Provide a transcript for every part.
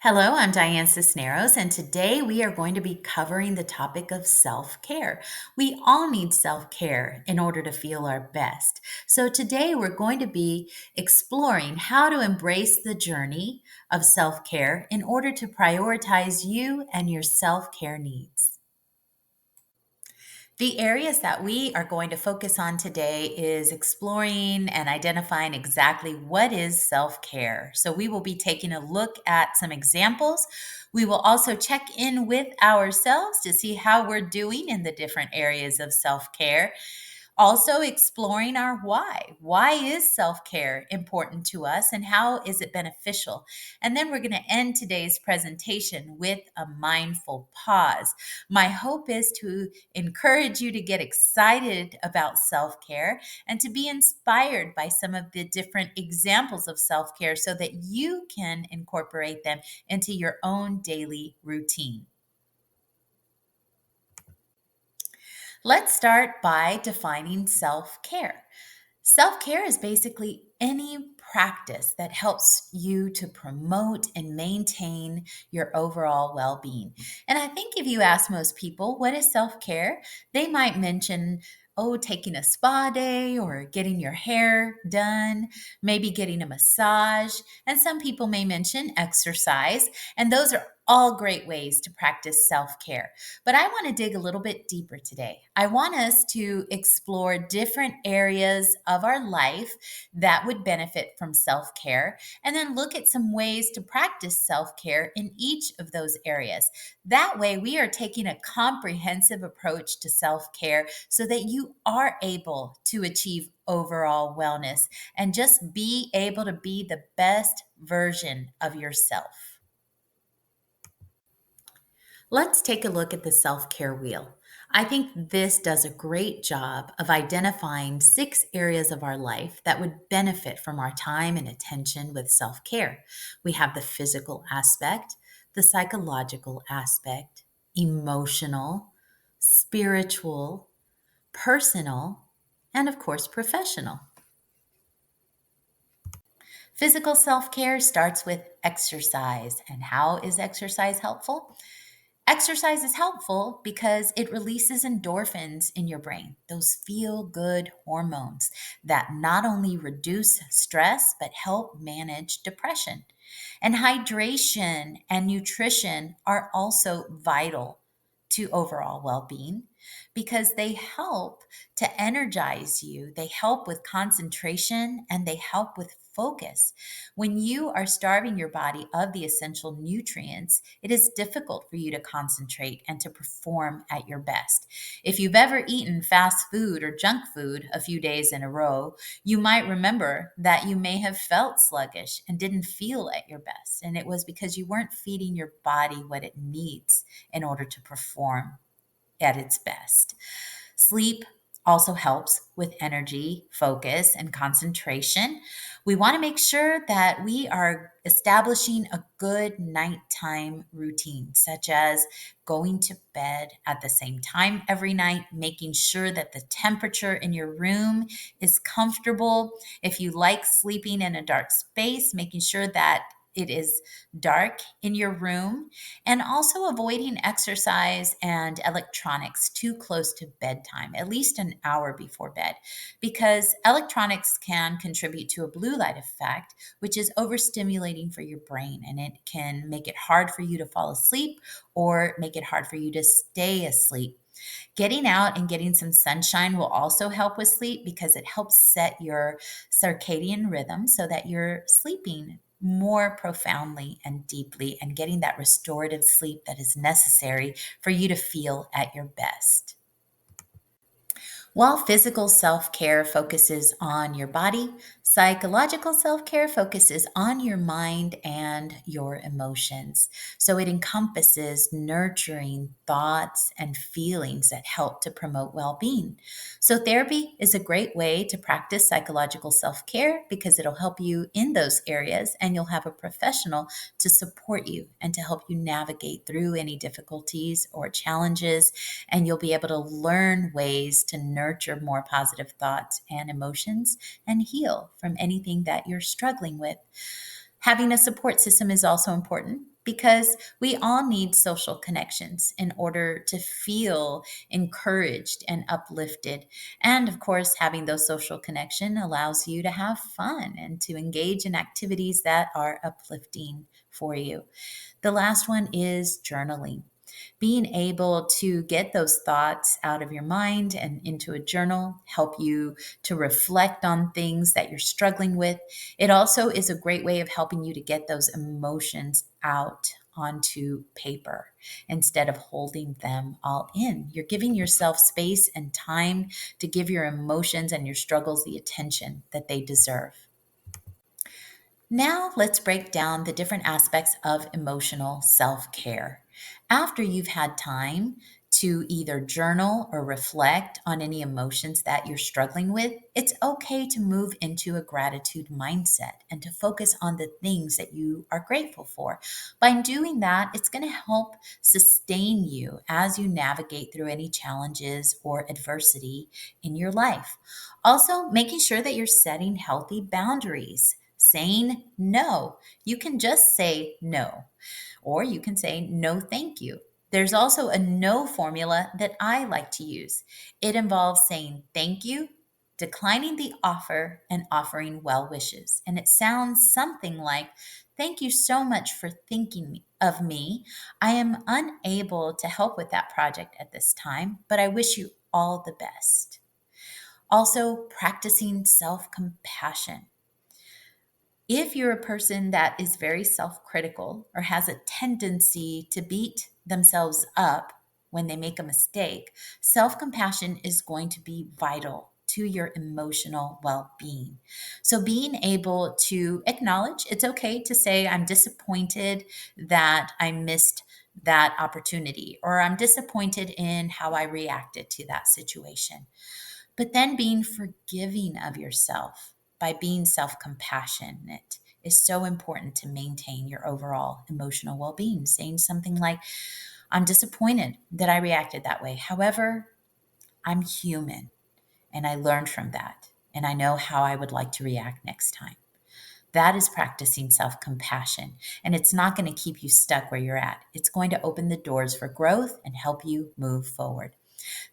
Hello, I'm Diane Cisneros, and today we are going to be covering the topic of self care. We all need self care in order to feel our best. So, today we're going to be exploring how to embrace the journey of self care in order to prioritize you and your self care needs. The areas that we are going to focus on today is exploring and identifying exactly what is self care. So, we will be taking a look at some examples. We will also check in with ourselves to see how we're doing in the different areas of self care. Also, exploring our why. Why is self care important to us and how is it beneficial? And then we're going to end today's presentation with a mindful pause. My hope is to encourage you to get excited about self care and to be inspired by some of the different examples of self care so that you can incorporate them into your own daily routine. Let's start by defining self care. Self care is basically any practice that helps you to promote and maintain your overall well being. And I think if you ask most people, what is self care? They might mention, oh, taking a spa day or getting your hair done, maybe getting a massage. And some people may mention exercise. And those are all great ways to practice self care. But I want to dig a little bit deeper today. I want us to explore different areas of our life that would benefit from self care, and then look at some ways to practice self care in each of those areas. That way, we are taking a comprehensive approach to self care so that you are able to achieve overall wellness and just be able to be the best version of yourself. Let's take a look at the self care wheel. I think this does a great job of identifying 6 areas of our life that would benefit from our time and attention with self care. We have the physical aspect, the psychological aspect, emotional, spiritual, personal, and of course, professional. Physical self care starts with exercise. And how is exercise helpful? Exercise is helpful because it releases endorphins in your brain, those feel good hormones that not only reduce stress but help manage depression. And hydration and nutrition are also vital to overall well being because they help to energize you, they help with concentration, and they help with focus. When you are starving your body of the essential nutrients, it is difficult for you to concentrate and to perform at your best. If you've ever eaten fast food or junk food a few days in a row, you might remember that you may have felt sluggish and didn't feel at your best. And it was because you weren't feeding your body what it needs in order to perform at its best. Sleep also helps with energy, focus, and concentration. We want to make sure that we are establishing a good nighttime routine, such as going to bed at the same time every night, making sure that the temperature in your room is comfortable. If you like sleeping in a dark space, making sure that it is dark in your room, and also avoiding exercise and electronics too close to bedtime, at least an hour before bed, because electronics can contribute to a blue light effect, which is overstimulating for your brain, and it can make it hard for you to fall asleep or make it hard for you to stay asleep. Getting out and getting some sunshine will also help with sleep because it helps set your circadian rhythm so that you're sleeping more profoundly and deeply and getting that restorative sleep that is necessary for you to feel at your best. While physical self care focuses on your body, psychological self care focuses on your mind and your emotions. So it encompasses nurturing thoughts and feelings that help to promote well being. So therapy is a great way to practice psychological self care because it'll help you in those areas and you'll have a professional to support you and to help you navigate through any difficulties or challenges, and you'll be able to learn ways to nurture more positive thoughts and emotions and heal from anything that you're struggling with. Having a support system is also important because we all need social connections in order to feel encouraged and uplifted. And of course, having those social connection allows you to have fun and to engage in activities that are uplifting for you. The last one is journaling. Being able to get those thoughts out of your mind and into a journal help you to reflect on things that you're struggling with. It also is a great way of helping you to get those emotions out onto paper instead of holding them all in. You're giving yourself space and time to give your emotions and your struggles the attention that they deserve. Now, let's break down the different aspects of emotional self care. After you've had time to either journal or reflect on any emotions that you're struggling with, it's okay to move into a gratitude mindset and to focus on the things that you are grateful for. By doing that, it's going to help sustain you as you navigate through any challenges or adversity in your life. Also, making sure that you're setting healthy boundaries. Saying no. You can just say no, or you can say no, thank you. There's also a no formula that I like to use. It involves saying thank you, declining the offer, and offering well wishes. And it sounds something like, thank you so much for thinking of me. I am unable to help with that project at this time, but I wish you all the best. Also, practicing self compassion. If you're a person that is very self critical or has a tendency to beat themselves up when they make a mistake, self compassion is going to be vital to your emotional well being. So, being able to acknowledge it's okay to say, I'm disappointed that I missed that opportunity, or I'm disappointed in how I reacted to that situation. But then being forgiving of yourself by being self compassionate is so important to maintain your overall emotional well being. Saying something like, I'm disappointed that I reacted that way. However, I'm human and I learned from that. And I know how I would like to react next time. That is practicing self compassion. And it's not going to keep you stuck where you're at. It's going to open the doors for growth and help you move forward.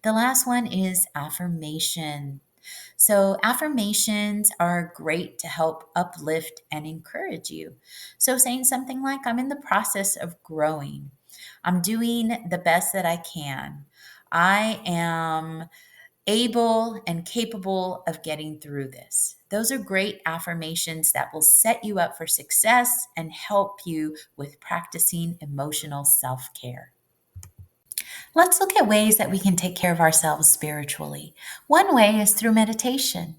The last one is affirmation. So, affirmations are great to help uplift and encourage you. So, saying something like, I'm in the process of growing, I'm doing the best that I can, I am able and capable of getting through this. Those are great affirmations that will set you up for success and help you with practicing emotional self care. Let's look at ways that we can take care of ourselves spiritually. One way is through meditation.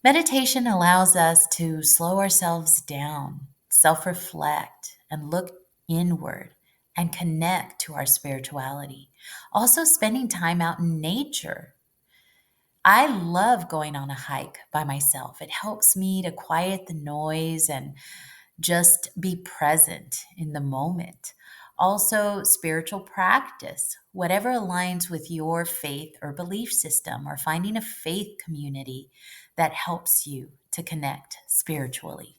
Meditation allows us to slow ourselves down, self reflect, and look inward and connect to our spirituality. Also, spending time out in nature. I love going on a hike by myself. It helps me to quiet the noise and just be present in the moment. Also, spiritual practice, whatever aligns with your faith or belief system, or finding a faith community that helps you to connect spiritually.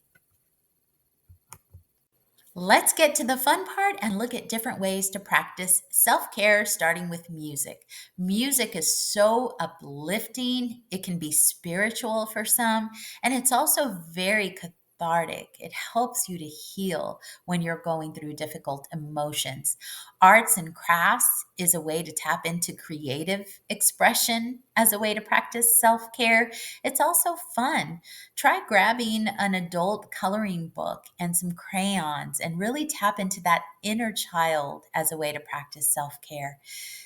Let's get to the fun part and look at different ways to practice self care, starting with music. Music is so uplifting, it can be spiritual for some, and it's also very cathartic. It helps you to heal when you're going through difficult emotions. Arts and crafts is a way to tap into creative expression as a way to practice self care. It's also fun. Try grabbing an adult coloring book and some crayons and really tap into that inner child as a way to practice self care.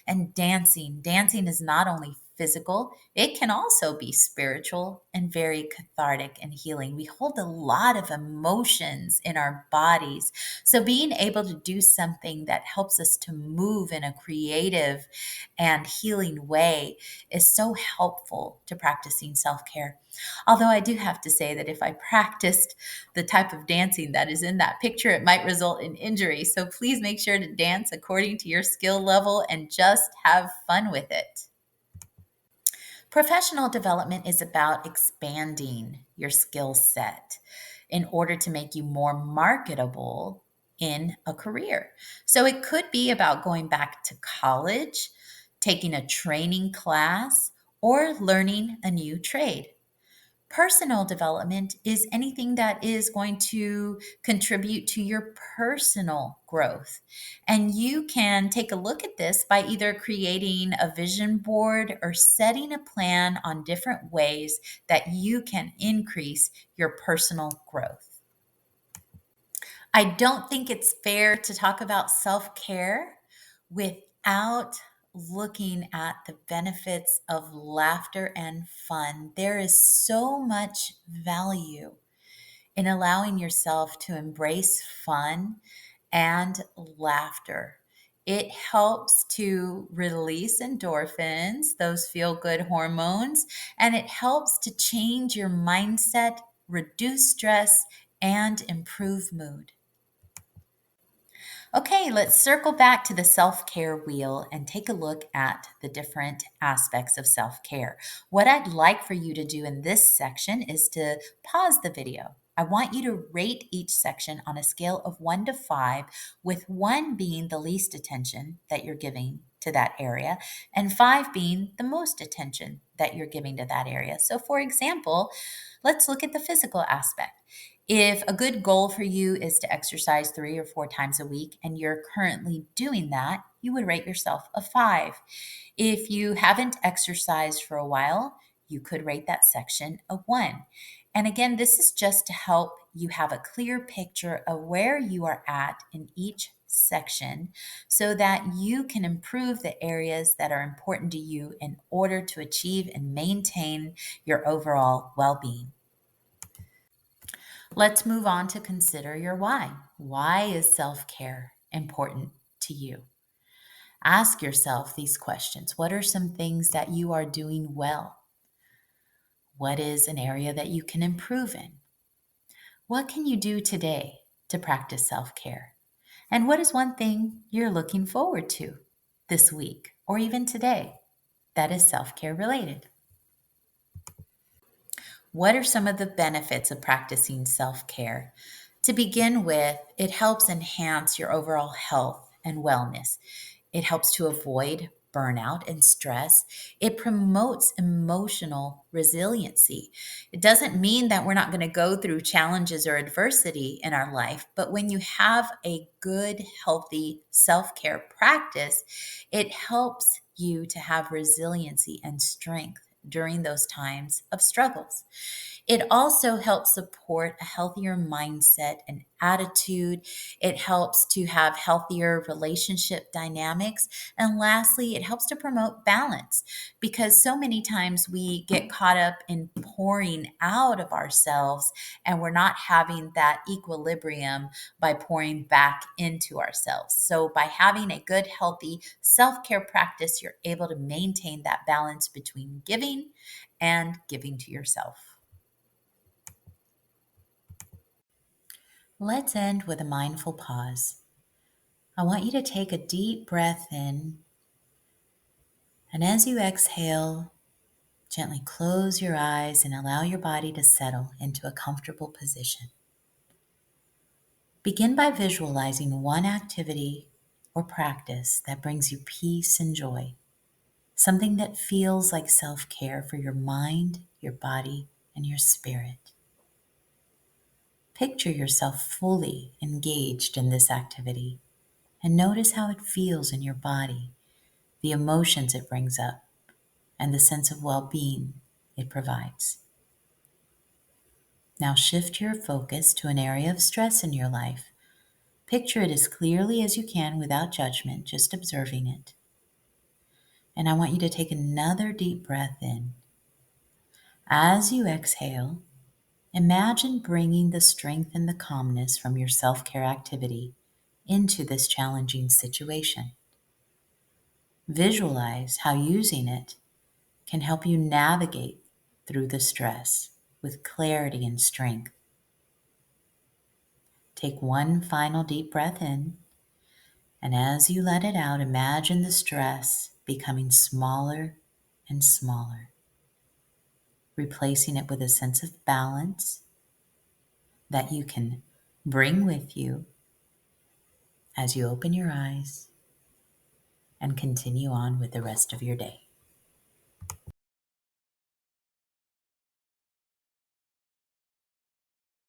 And dancing. Dancing is not only physical, it can also be spiritual and very cathartic and healing. We hold a lot of emotions in our bodies. So, being able to do something that helps us to move in a creative and healing way is so helpful to practicing self care. Although I do have to say that if I practiced the type of dancing that is in that picture, it might result in injury. So please make sure to dance according to your skill level and just have fun with it. Professional development is about expanding your skill set in order to make you more marketable. in a career. So it could be about going back to college, taking a training class, or learning a new trade. Personal development is anything that is going to contribute to your personal growth. And you can take a look at this by either creating a vision board or setting a plan on different ways that you can increase your personal growth. I don't think it's fair to talk about self care without looking at the benefits of laughter and fun. There is so much value in allowing yourself to embrace fun and laughter. It helps to release endorphins, those feel good hormones, and it helps to change your mindset, reduce stress, and improve mood. Okay, let's circle back to the self care wheel and take a look at the different aspects of self care. What I'd like for you to do in this section is to pause the video. I want you to rate each section on a scale of 1 to 5, with 1 being the least attention that you're giving to that area, and 5 being the most attention that you're giving to that area. So, for example, let's look at the physical aspect. If a good goal for you is to exercise 3 or 4 times a week and you're currently doing that, you would rate yourself a 5. If you haven't exercised for a while, you could rate that section a 1. And again, this is just to help you have a clear picture of where you are at in each section so that you can improve the areas that are important to you in order to achieve and maintain your overall well being. Let's move on to consider your why. Why is self care important to you? Ask yourself these questions. What are some things that you are doing well? What is an area that you can improve in? What can you do today to practice self care? And what is one thing you're looking forward to this week or even today that is self care related? What are some of the benefits of practicing self care? To begin with, it helps enhance your overall health and wellness. It helps to avoid burnout and stress. It promotes emotional resiliency. It doesn't mean that we're not going to go through challenges or adversity in our life, but when you have a good, healthy self care practice, it helps you to have resiliency and strength during those times of struggles. It also helps support a healthier mindset and attitude. It helps to have healthier relationship dynamics. And lastly, it helps to promote balance because so many times we get caught up in pouring out of ourselves and we're not having that equilibrium by pouring back into ourselves. So, by having a good, healthy self care practice, you're able to maintain that balance between giving and giving to yourself. Let's end with a mindful pause. I want you to take a deep breath in, and as you exhale, gently close your eyes and allow your body to settle into a comfortable position. Begin by visualizing one activity or practice that brings you peace and joy, something that feels like self care for your mind, your body, and your spirit. Picture yourself fully engaged in this activity and notice how it feels in your body, the emotions it brings up, and the sense of well being it provides. Now shift your focus to an area of stress in your life. Picture it as clearly as you can without judgment, just observing it. And I want you to take another deep breath in. As you exhale, imagine bringing the strength and the calmness from your self care activity into this challenging situation. Visualize how using it can help you navigate through the stress with clarity and strength. Take one final deep breath in, and as you let it out, imagine the stress becoming smaller and smaller, replacing it with a sense of balance that you can bring with you as you open your eyes and continue on with the rest of your day.